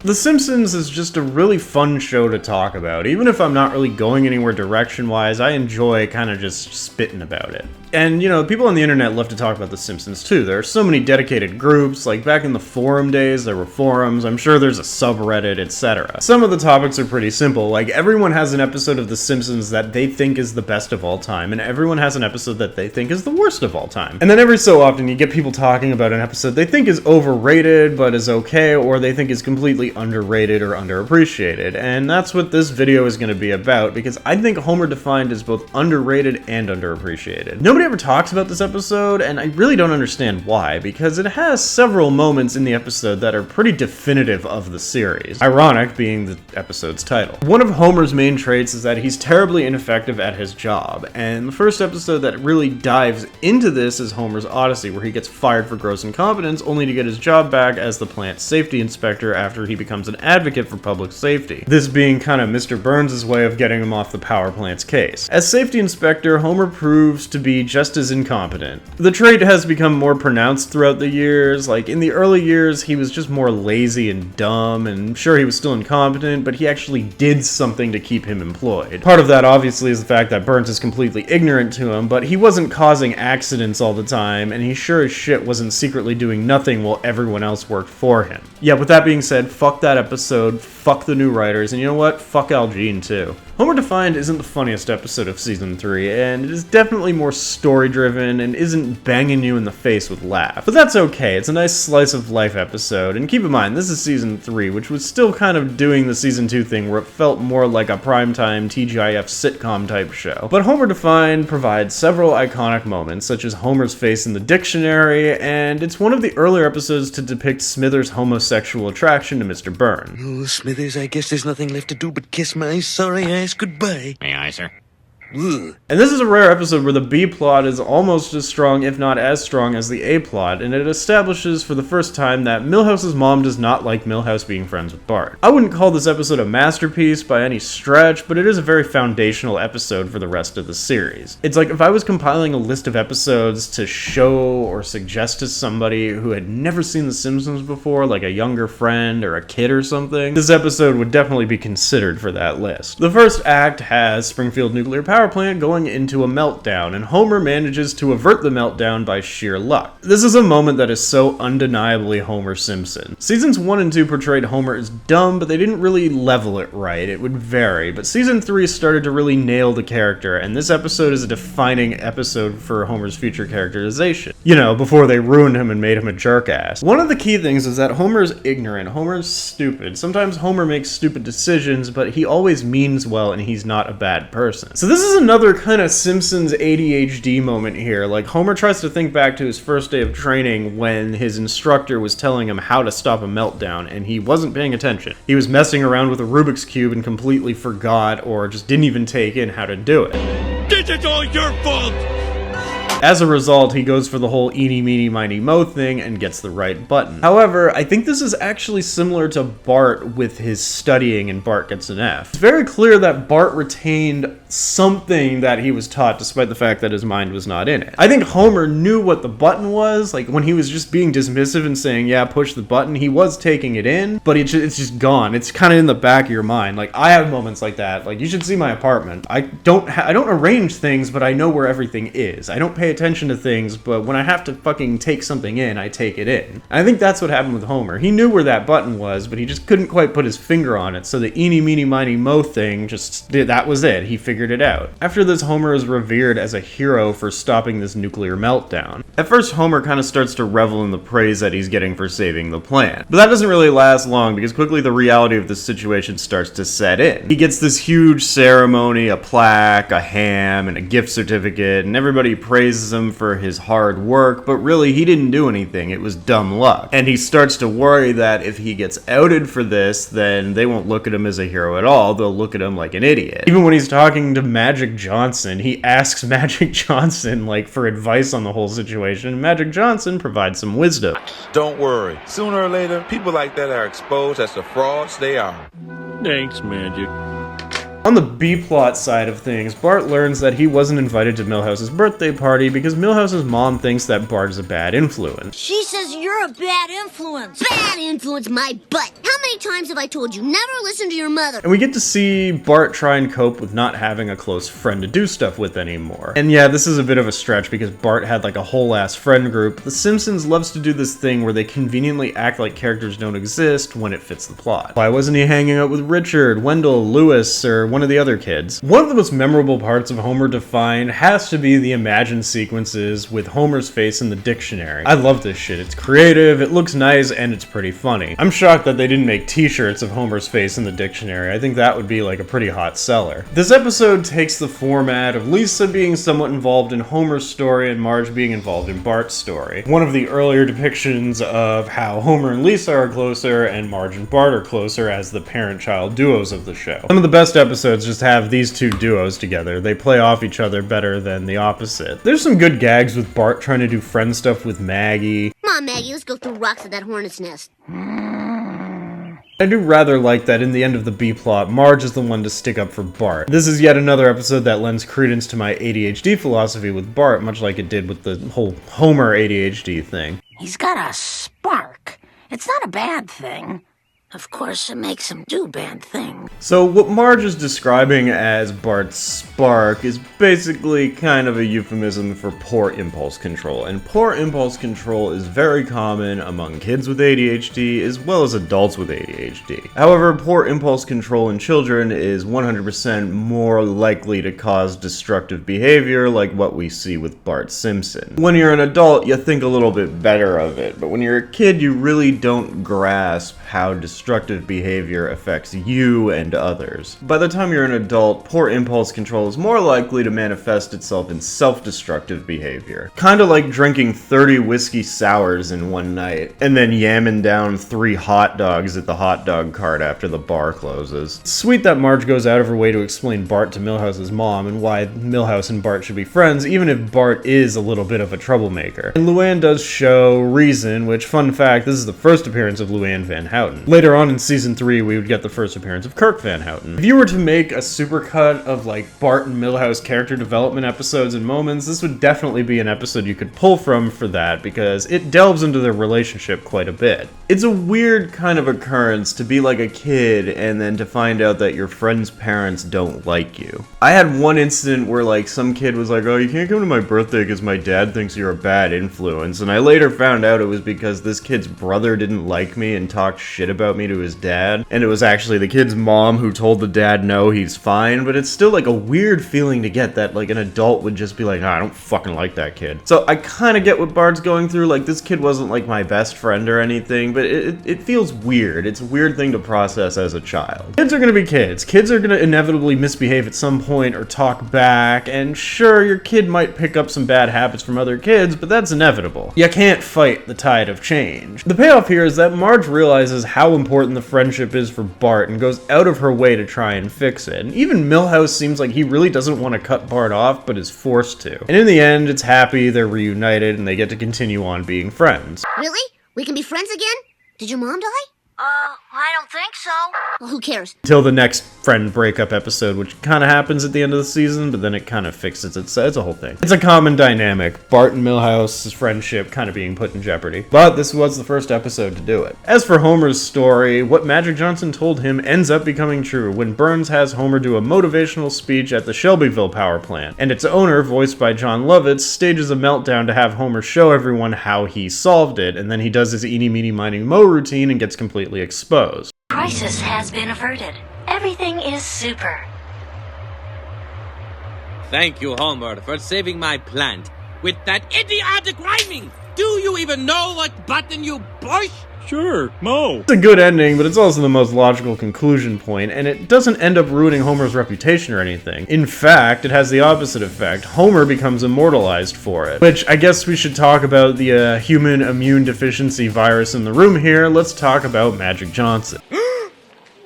The Simpsons is just a really fun show to talk about. Even if I'm not really going anywhere direction-wise, I enjoy kind of just spitting about it. And, you know, people on the internet love to talk about The Simpsons too. There are so many dedicated groups, like back in the forum days, there were forums, I'm sure there's a subreddit, etc. Some of the topics are pretty simple, like everyone has an episode of The Simpsons that they think is the best of all time, and everyone has an episode that they think is the worst of all time. And then every so often you get people talking about an episode they think is overrated, but is okay, or they think is completely underrated or underappreciated. And that's what this video is going to be about, because I think Homer Defined is both underrated and underappreciated. Nobody ever talks about this episode, and I really don't understand why, because it has several moments in the episode that are pretty definitive of the series. Ironic being the episode's title. One of Homer's main traits is that he's terribly ineffective at his job, and the first episode that really dives into this is Homer's Odyssey, where he gets fired for gross incompetence only to get his job back as the plant safety inspector after he becomes an advocate for public safety. This being kind of Mr. Burns' way of getting him off the power plant's case. As safety inspector, Homer proves to be just as incompetent. The trait has become more pronounced throughout the years. Like, in the early years, he was just more lazy and dumb, and sure, he was still incompetent, but he actually did something to keep him employed. Part of that, obviously, is the fact that Burns is completely ignorant to him, but he wasn't causing accidents all the time, and he sure as shit wasn't secretly doing nothing while everyone else worked for him. Yeah, with that being said, fuck that episode, fuck the new writers, and you know what? Fuck Al Jean, too. Homer Defined isn't the funniest episode of Season 3, and it is definitely more story-driven and isn't banging you in the face with laughs. But that's okay, it's a nice slice-of-life episode, and keep in mind, this is Season 3, which was still kind of doing the Season 2 thing where it felt more like a primetime TGIF sitcom-type show. But Homer Defined provides several iconic moments, such as Homer's face in the dictionary, and it's one of the earlier episodes to depict Smithers' homosexual attraction to Mr. Burns. Oh, Smithers, I guess there's nothing left to do but kiss my sorry ass goodbye. May I, sir? Ugh. And this is a rare episode where the B plot is almost as strong, if not as strong, as the A plot, and it establishes for the first time that Milhouse's mom does not like Milhouse being friends with Bart. I wouldn't call this episode a masterpiece by any stretch, but it is a very foundational episode for the rest of the series. It's like if I was compiling a list of episodes to show or suggest to somebody who had never seen The Simpsons before, like a younger friend or a kid or something, this episode would definitely be considered for that list. The first act has Springfield Nuclear Power Plant going into a meltdown, and Homer manages to avert the meltdown by sheer luck. This is a moment that is so undeniably Homer Simpson. Seasons 1 and 2 portrayed Homer as dumb, but they didn't really level it right. It would vary, but Season 3 started to really nail the character, and this episode is a defining episode for Homer's future characterization. You know, before they ruined him and made him a jerk-ass. One of the key things is that Homer's ignorant, Homer's stupid. Sometimes Homer makes stupid decisions, but he always means well and he's not a bad person. So this is another kind of Simpsons ADHD moment here. Like, Homer tries to think back to his first day of training when his instructor was telling him how to stop a meltdown, and he wasn't paying attention. He was messing around with a Rubik's Cube and completely forgot or just didn't even take in how to do it. This is all your fault! As a result, he goes for the whole eeny, meeny, miny, mo thing and gets the right button. However, I think this is actually similar to Bart with his studying and Bart gets an F. It's very clear that Bart retained something that he was taught despite the fact that his mind was not in it. I think Homer knew what the button was. Like, when he was just being dismissive and saying, yeah, push the button, he was taking it in, but it's just gone. It's kind of in the back of your mind. Like, I have moments like that. Like, you should see my apartment. I don't arrange things, but I know where everything is. I don't pay attention to things, but when I have to fucking take something in, I take it in. And I think that's what happened with Homer. He knew where that button was, but he just couldn't quite put his finger on it, so the eeny, meeny, miny, mo thing that was it. He figured it out. After this, Homer is revered as a hero for stopping this nuclear meltdown. At first, Homer kind of starts to revel in the praise that he's getting for saving the plant. But that doesn't really last long, because quickly the reality of the situation starts to set in. He gets this huge ceremony, a plaque, a ham, and a gift certificate, and everybody praises him for his hard work, but really he didn't do anything. It was dumb luck. And he starts to worry that if he gets outed for this, then they won't look at him as a hero at all. They'll look at him like an idiot. Even when he's talking to Magic Johnson, he asks Magic Johnson, like, for advice on the whole situation. Magic Johnson provides some wisdom. Don't worry. Sooner or later, people like that are exposed as the frauds they are. Thanks, Magic. On the B-plot side of things, Bart learns that he wasn't invited to Milhouse's birthday party because Milhouse's mom thinks that Bart is a bad influence. She says you're a bad influence. Bad influence my butt. How many times have I told you never listen to your mother? And we get to see Bart try and cope with not having a close friend to do stuff with anymore. And yeah, this is a bit of a stretch because Bart had like a whole ass friend group. The Simpsons loves to do this thing where they conveniently act like characters don't exist when it fits the plot. Why wasn't he hanging out with Richard, Wendell, Lewis, or one of the other kids? One of the most memorable parts of Homer Defined has to be the imagined sequences with Homer's face in the dictionary. I love this shit. It's creative, it looks nice, and it's pretty funny. I'm shocked that they didn't make t-shirts of Homer's face in the dictionary. I think that would be like a pretty hot seller. This episode takes the format of Lisa being somewhat involved in Homer's story and Marge being involved in Bart's story. One of the earlier depictions of how Homer and Lisa are closer and Marge and Bart are closer as the parent-child duos of the show. Some of the best episodes just have these two duos together. They play off each other better than the opposite. There's some good gags with Bart trying to do friend stuff with Maggie. Come on, Maggie, let's go throw rocks at that hornet's nest. I do rather like that in the end of the B-plot, Marge is the one to stick up for Bart. This is yet another episode that lends credence to my ADHD philosophy with Bart, much like it did with the whole Homer ADHD thing. He's got a spark. It's not a bad thing. Of course, it makes him do bad things. So what Marge is describing as Bart's spark is basically kind of a euphemism for poor impulse control, and poor impulse control is very common among kids with ADHD as well as adults with ADHD. However, poor impulse control in children is 100% more likely to cause destructive behavior like what we see with Bart Simpson. When you're an adult, you think a little bit better of it, but when you're a kid, you really don't grasp how destructive behavior affects you and others. By the time you're an adult, poor impulse control is more likely to manifest itself in self-destructive behavior. Kinda like drinking 30 whiskey sours in one night, and then yamming down 3 hot dogs at the hot dog cart after the bar closes. It's sweet that Marge goes out of her way to explain Bart to Milhouse's mom and why Milhouse and Bart should be friends, even if Bart is a little bit of a troublemaker. And Luann does show reason, which, fun fact, this is the first appearance of Luann Van Houten. Later on in season 3, we would get the first appearance of Kirk Van Houten. If you were to make a supercut of like Bart and Milhouse character development episodes and moments, this would definitely be an episode you could pull from for that because it delves into their relationship quite a bit. It's a weird kind of occurrence to be like a kid and then to find out that your friend's parents don't like you. I had one incident where like some kid was like, "Oh, you can't come to my birthday because my dad thinks you're a bad influence," and I later found out it was because this kid's brother didn't like me and talked shit about me to his dad, and it was actually the kid's mom who told the dad no, he's fine. But it's still like a weird feeling to get that like an adult would just be like, "Oh, I don't fucking like that kid." So I kind of get what Bart's going through. Like, this kid wasn't like my best friend or anything, but it feels weird. It's a weird thing to process as a child. Kids are gonna be kids. Kids are gonna inevitably misbehave at some point or talk back, and sure, your kid might pick up some bad habits from other kids, but that's inevitable. You can't fight the tide of change. The payoff here is that Marge realizes how important the friendship is for Bart and goes out of her way to try and fix it. And even Milhouse seems like he really doesn't want to cut Bart off, but is forced to. And in the end, it's happy, they're reunited, and they get to continue on being friends. Really? We can be friends again? Did your mom die? I don't think so. Well, who cares? Till the next friend breakup episode, which kind of happens at the end of the season, but then it kind of fixes it. It's a whole thing. It's a common dynamic. Bart and Milhouse's friendship kind of being put in jeopardy. But this was the first episode to do it. As for Homer's story, what Magic Johnson told him ends up becoming true when Burns has Homer do a motivational speech at the Shelbyville power plant, and its owner, voiced by John Lovitz, stages a meltdown to have Homer show everyone how he solved it, and then he does his eeny meeny miny mo routine and gets completely exposed. Crisis has been averted. Everything is super. Thank you, Homer, for saving my plant with that idiotic rhyming. Do you even know what button you push? Sure, Mo. It's a good ending, but it's also the most logical conclusion point, and it doesn't end up ruining Homer's reputation or anything. In fact, it has the opposite effect. Homer becomes immortalized for it. Which, I guess we should talk about the human immune deficiency virus in the room here. Let's talk about Magic Johnson.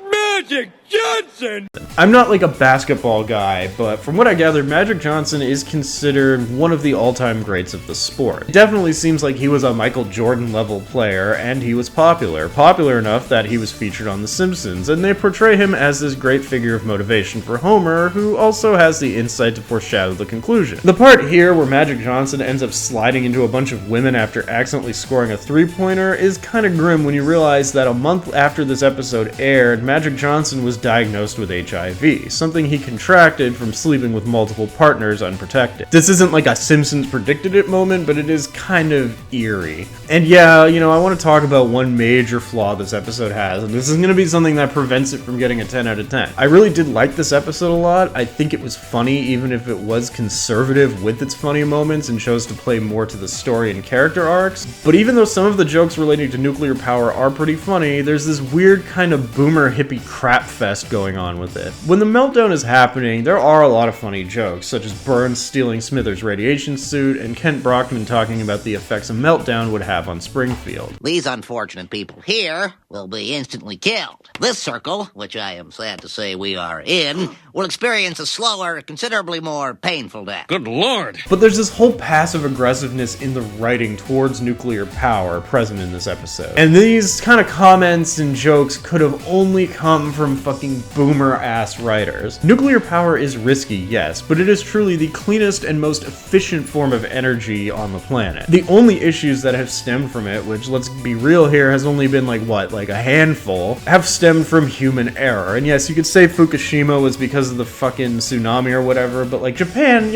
Magic Johnson! I'm not like a basketball guy, but from what I gathered, Magic Johnson is considered one of the all-time greats of the sport. It definitely seems like he was a Michael Jordan level player, and he was popular enough that he was featured on The Simpsons, and they portray him as this great figure of motivation for Homer, who also has the insight to foreshadow the conclusion. The part here where Magic Johnson ends up sliding into a bunch of women after accidentally scoring a three-pointer is kind of grim when you realize that a month after this episode aired, Magic Johnson was diagnosed with HIV, something he contracted from sleeping with multiple partners unprotected. This isn't like a Simpsons predicted it moment, but it is kind of eerie. And yeah, you know, I want to talk about one major flaw this episode has, and this is going to be something that prevents it from getting a 10 out of 10. I really did like this episode a lot. I think it was funny, even if it was conservative with its funny moments and chose to play more to the story and character arcs. But even though some of the jokes relating to nuclear power are pretty funny, there's this weird kind of boomer hippie crap fest going on with it. When the meltdown is happening, there are a lot of funny jokes, such as Burns stealing Smithers' radiation suit and Kent Brockman talking about the effects a meltdown would have on Springfield. These unfortunate people here will be instantly killed. This circle, which I am sad to say we are in, will experience a slower, considerably more painful death. Good lord! But there's this whole passive aggressiveness in the writing towards nuclear power present in this episode. And these kind of comments and jokes could have only come from fucking boomer-ass writers. Nuclear power is risky, yes, but it is truly the cleanest and most efficient form of energy on the planet. The only issues that have stemmed from it, which, let's be real here, has only been like a handful, have stemmed from human error. And yes, you could say Fukushima was because of the fucking tsunami or whatever, but like Japan,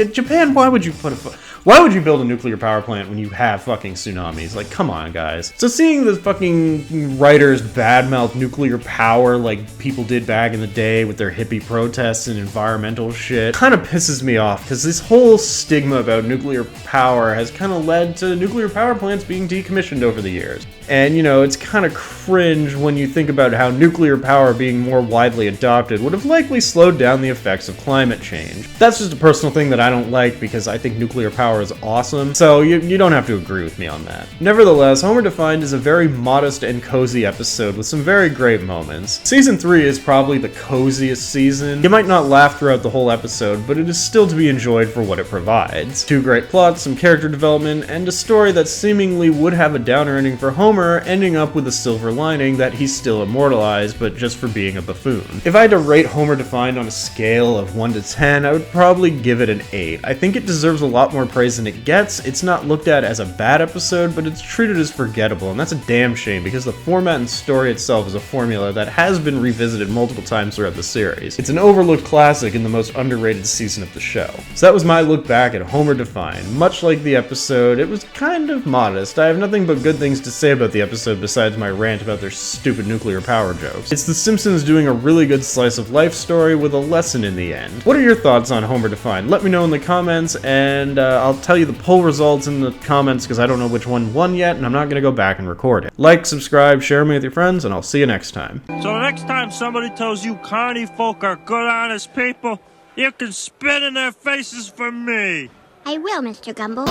why would you build a nuclear power plant when you have fucking tsunamis? Like, come on, guys. So seeing the fucking writers badmouth nuclear power like people did back in the day with their hippie protests and environmental shit kind of pisses me off, because this whole stigma about nuclear power has kind of led to nuclear power plants being decommissioned over the years. And, you know, it's kind of cringe when you think about how nuclear power being more widely adopted would have likely slowed down the effects of climate change. That's just a personal thing that I don't like, because I think nuclear power is awesome, so you don't have to agree with me on that. Nevertheless, Homer Defined is a very modest and cozy episode with some very great moments. Season 3 is probably the coziest season. You might not laugh throughout the whole episode, but it is still to be enjoyed for what it provides. 2 great plots, some character development, and a story that seemingly would have a downer ending for Homer, ending up with a silver lining that he's still immortalized, but just for being a buffoon. If I had to rate Homer Defined on a scale of 1 to 10, I would probably give it an 8. I think it deserves a lot more praise than it gets. It's not looked at as a bad episode, but it's treated as forgettable, and that's a damn shame, because the format and story itself is a formula that has been revisited multiple times throughout the series. It's an overlooked classic in the most underrated season of the show. So that was my look back at Homer Defined. Much like the episode, it was kind of modest. I have nothing but good things to say about the episode besides my rant about their stupid nuclear power jokes. It's The Simpsons doing a really good slice of life story with a lesson in the end. What are your thoughts on Homer Defined? Let me know in the comments, and I'll tell you the poll results in the comments, because I don't know which one won yet, and I'm not going to go back and record it. Like, subscribe, share me with your friends, and I'll see you next time. So next time somebody tells you carny folk are good, honest people, you can spit in their faces for me. I will, Mr. Gumble.